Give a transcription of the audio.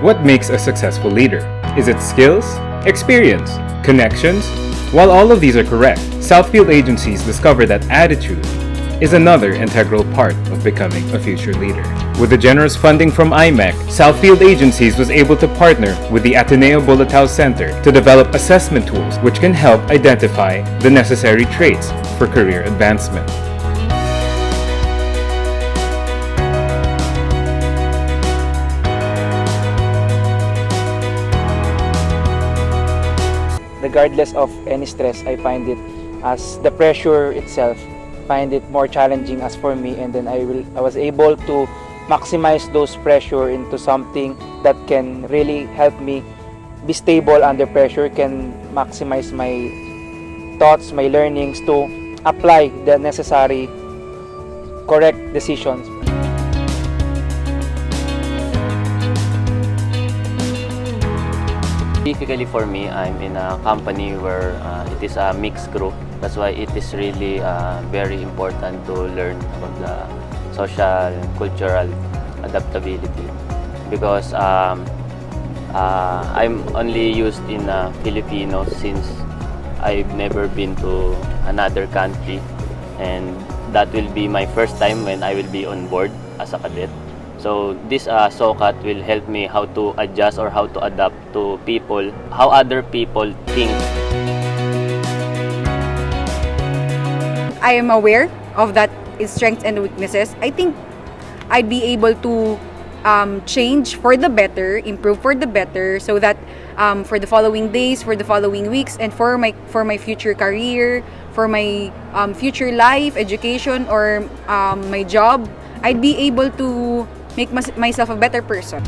What makes a successful leader? Is it skills, experience, connections? While all of these are correct, Southfield agencies discover that attitude is another integral part of becoming a future leader. With the generous funding from IMEC, Southfield agencies was able to partner with the Ateneo Bulatao Center to develop assessment tools which can help identify the necessary traits for career advancement. Regardless of any stress, I find it as the pressure itself, find it more challenging as for me, and then I was able to maximize those pressure into something that can really help me be stable under pressure, can maximize my thoughts, my learnings to apply the necessary correct decisions. Specifically for me, I'm in a company where it is a mixed group. That's why it is really very important to learn about the social cultural adaptability, because I'm only used in Filipino since I've never been to another country, and that will be my first time when I will be on board as a cadet. So this SoCAT will help me how to adjust or how to adapt to people, how other people think. I am aware of that strengths and weaknesses. I think I'd be able to change for the better, improve for the better, so that for the following days, for the following weeks, and for my future career, for my future life, education, or my job, I'd be able to make myself a better person.